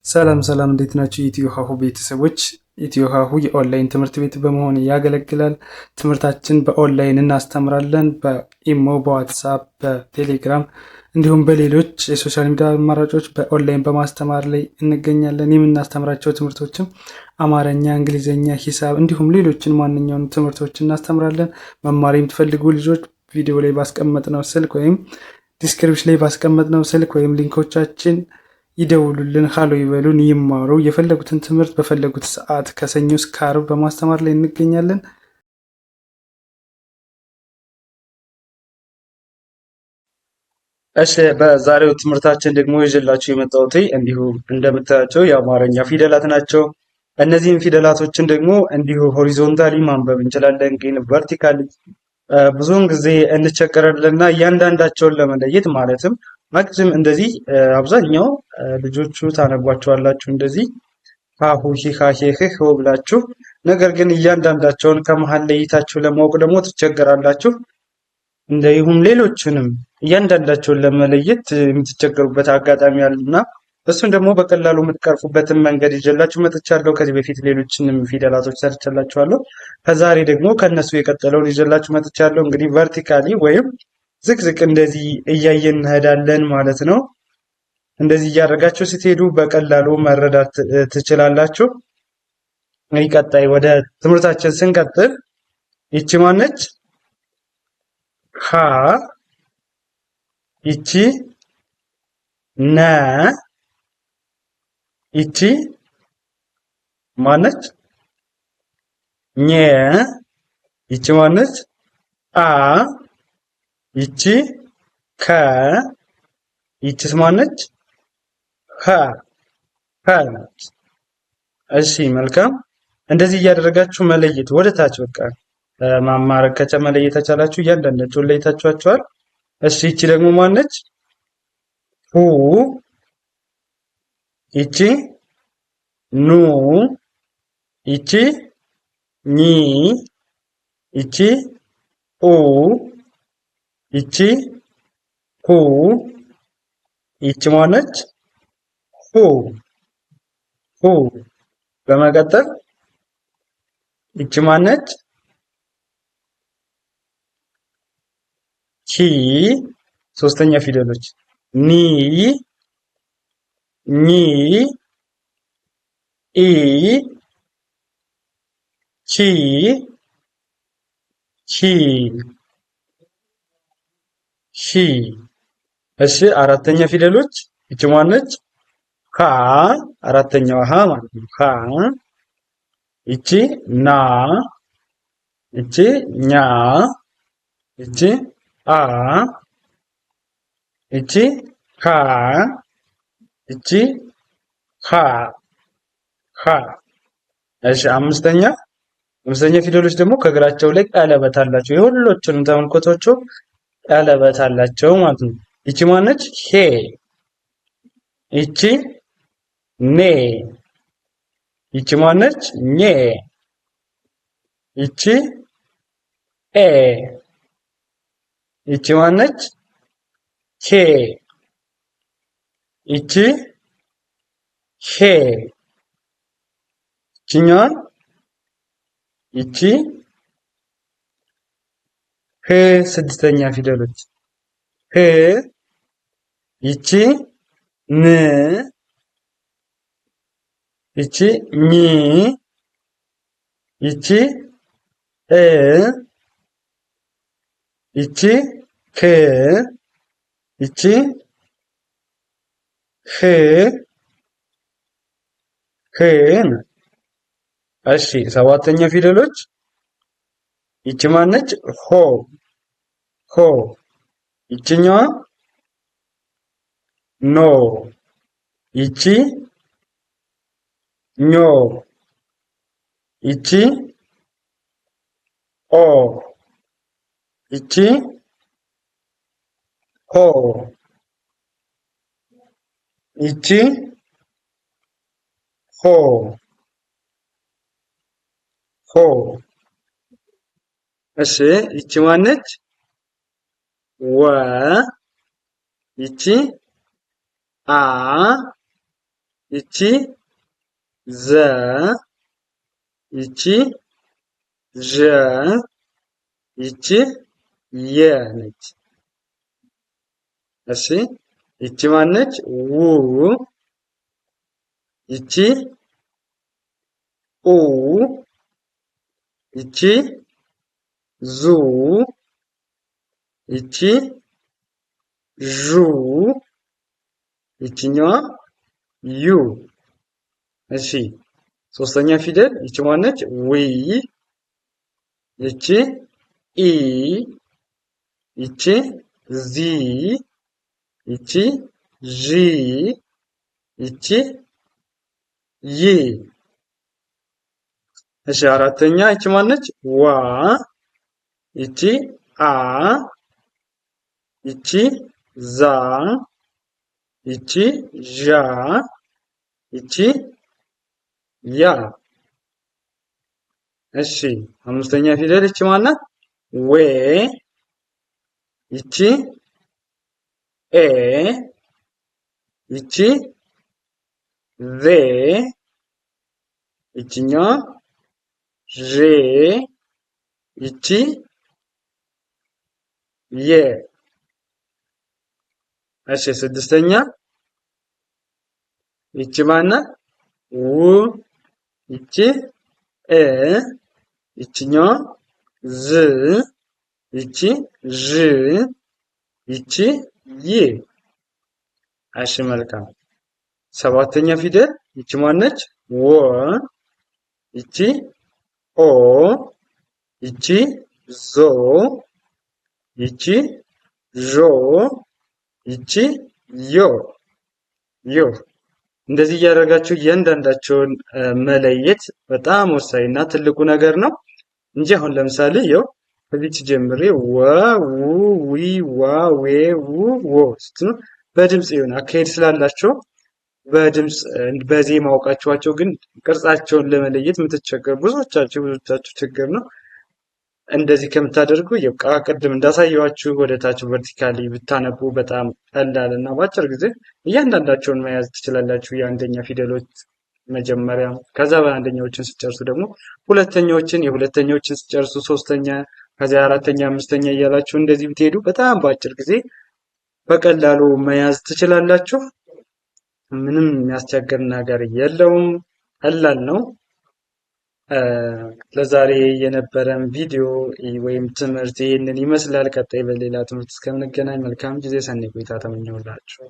ሰላም ሰላም እንዴት ናችሁ? ኢትዮ ሀሁ ቤተሰቦች። ኢትዮ ሀሁ የኦንላይን ትምህርት ቤት በመሆን ያገለግላል። ትምህርታችን በኦንላይን እናስተምራለን። በኢሞ፣ በዋትሳፕ፣ በቴሌግራም እንዲሁም በሌሎች የሶሻል ሚዲያ አማራጮች በኦንላይን በማስተማር ላይ እንገኛለን። የምናስተምራቸው ትምህርቶችም አማርኛ፣ እንግሊዝኛ፣ ሂሳብ እንዲሁም ሌሎችን ማንኛውም ትምህርቶች እናስተምራለን። መማር የምትፈልጉ ልጆች ቪዲዮ ላይ ባስቀመጥነው ስልክ ወይም ዲስክሪፕሽን ላይ ባስቀመጥነው ስልክ ወይም ሊንኮቻችን ይደውሉልን፣ ሀሎ ይበሉን፣ ይማሩ። የፈለጉትን ትምህርት በፈለጉት ሰዓት ከሰኞ እስከ ዓርብ በማስተማር ላይ እንገኛለን። እሺ በዛሬው ትምህርታችን ደግሞ ይዤላችሁ የመጣሁት እንዲሁ እንደምታያቸው የአማርኛ ፊደላት ናቸው። እነዚህን ፊደላቶችን ደግሞ እንዲሁ ሆሪዞንታሊ ማንበብ እንችላለን፣ ግን ቨርቲካሊ ብዙውን ጊዜ እንቸገራለንና እያንዳንዳቸውን ለመለየት ማለትም ማክሲም እንደዚህ አብዛኛው ልጆቹ ታነቧቸዋላችሁ እንደዚህ ሀሁ ሂሃ ሄህ ብላችሁ፣ ነገር ግን እያንዳንዳቸውን ከመሀል ለይታችሁ ለማወቅ ደግሞ ትቸገራላችሁ። እንዲሁም ሌሎችንም እያንዳንዳቸውን ለመለየት የምትቸገሩበት አጋጣሚ አለና እሱን ደግሞ በቀላሉ የምትቀርፉበትን መንገድ ይዤላችሁ መጥቻለሁ። ከዚህ በፊት ሌሎችንም ፊደላቶች ሰርቼላችኋለሁ። ከዛሬ ደግሞ ከነሱ የቀጠለውን ይዤላችሁ መጥቻለሁ። እንግዲህ ቨርቲካሊ ወይም ዝቅዝቅ እንደዚህ እያየን እንሄዳለን ማለት ነው። እንደዚህ እያደረጋችሁ ስትሄዱ በቀላሉ መረዳት ትችላላችሁ። ቀጣይ ወደ ትምህርታችን ስንቀጥል ይቺ ማነች? ሀ። ይቺ ነ። ይቺ ማነች? ኘ። ይቺ ማነች? አ። ይቺ ከ። ይቺስ ማነች? ሀ። ሀ ነች። እሺ መልካም። እንደዚህ እያደረጋችሁ መለየት ወደ ታች በቃ ማማረግ መለየት ተቻላችሁ። እያንዳንዳቸውን ለይታችኋቸዋል። እሺ ይቺ ደግሞ ማነች? ሁ። ይቺ ኑ። ይቺ ኒ። ይቺ ኡ። ይቺ ሁ። ይቺ ማነች? ሁ። ሁ። በመቀጠል ይቺ ማነች? ቺ። ሶስተኛ ፊደሎች ኒ፣ ኒ፣ ኢ፣ ቺ፣ ቺ፣ ሺ። እሺ አራተኛ ፊደሎች ይቺ ማነች? ሀ። አራተኛዋ ሀ ማለት ነው። ሀ። ይቺ ና። ይቺ ኛ። ይቺ አ። ይቺ ሀ። ይቺ ሀ። ሀ። እሺ አምስተኛ ፊደሎች ደግሞ ከእግራቸው ላይ ቀለበት አላቸው። የሁሎችንም ተመልከቷቸው ቀለበት አላቸው ማለት ነው። ይቺ ማነች? ሄ። ይቺ ኔ። ይቺ ማነች? ኘ። ይቺ ኤ። ይቺ ማነች? ኬ። ይቺ ሄ። ይቺኛዋ ይቺ ህ። ስድስተኛ ፊደሎች ህ። ይቺ ን። ይቺ ኝ። ይቺ እ። ይቺ ክ። ይቺ ህ። ህ። እሺ ሰባተኛ ፊደሎች ይቺ ማነች? ሆ። ሆ። ይቺኛዋ ኖ። ይቺ ኞ። ይቺ ኦ። ይቺ ሆ። ይቺ ሆ። ሆ። እሺ ይቺ ማነች? ወ። ይቺ አ። ይቺ ዘ፣ ይቺ ዠ፣ ይቺ የ ነች። እሺ ይቺ ማነች? ው፣ ይቺ ኡ፣ ይቺ ዙ፣ ይቺ ዡ፣ ይቺኛዋ ዩ። እሺ ሶስተኛ ፊደል ይቺ ማነች? ዊ፣ ይቺ ኢ፣ ይቺ ዚ፣ ይቺ ዢ፣ ይቺ ይ። እሺ አራተኛ ይቺ ማነች? ዋ፣ ይቺ አ፣ ይቺ ዛ፣ ይቺ ዣ፣ ይቺ ያ። እሺ አምስተኛ ፊደል ይቺ ማናት? ዌ፣ ይቺ ኤ፣ ይቺ ዜ፣ ይቺኛዋ ዤ፣ ይቺ የ። እሺ ስድስተኛ ይቺ ማናት? ው፣ ይቺ እ፣ ይቺኛዋ ዝ፣ ይቺ ዥ፣ ይቺ ይ። እሺ መልካም። ሰባተኛ ፊደል ይቺ ማነች? ወ፣ ይቺ ኦ፣ ይቺ ዞ፣ ይቺ ዦ፣ ይቺ ዮ ዮ። እንደዚህ እያደረጋችሁ እያንዳንዳቸውን መለየት በጣም ወሳኝ እና ትልቁ ነገር ነው እንጂ አሁን ለምሳሌ ይኸው ከዚች ጀምሬ ወ፣ ው፣ ዊ፣ ዋ፣ ዌ፣ ው፣ ዎ ስትሉ በድምፅ ይሆን አካሄድ ስላላቸው በድምፅ በዜማ አውቃችኋቸው ግን ቅርጻቸውን ለመለየት የምትቸገሩ ብዙዎቻችሁ ችግር ነው። እንደዚህ ከምታደርጉ የቃ ቅድም እንዳሳየዋችሁ ወደ ታች ቨርቲካሊ ብታነቡ በጣም ቀላል እና በአጭር ጊዜ እያንዳንዳቸውን መያዝ ትችላላችሁ። የአንደኛ ፊደሎች መጀመሪያ፣ ከዛ በአንደኛዎችን ስጨርሱ ደግሞ ሁለተኛዎችን፣ የሁለተኛዎችን ስጨርሱ ሶስተኛ፣ ከዚያ አራተኛ፣ አምስተኛ እያላችሁ እንደዚህ ብትሄዱ በጣም በአጭር ጊዜ በቀላሉ መያዝ ትችላላችሁ። ምንም የሚያስቸግር ነገር የለውም። ቀላል ነው። ለዛሬ የነበረን ቪዲዮ ወይም ትምህርት ይህንን ይመስላል። ቀጣይ በሌላ ትምህርት እስከምንገናኝ መልካም ጊዜ፣ ሰናይ ቆይታ ተመኘሁላችሁ።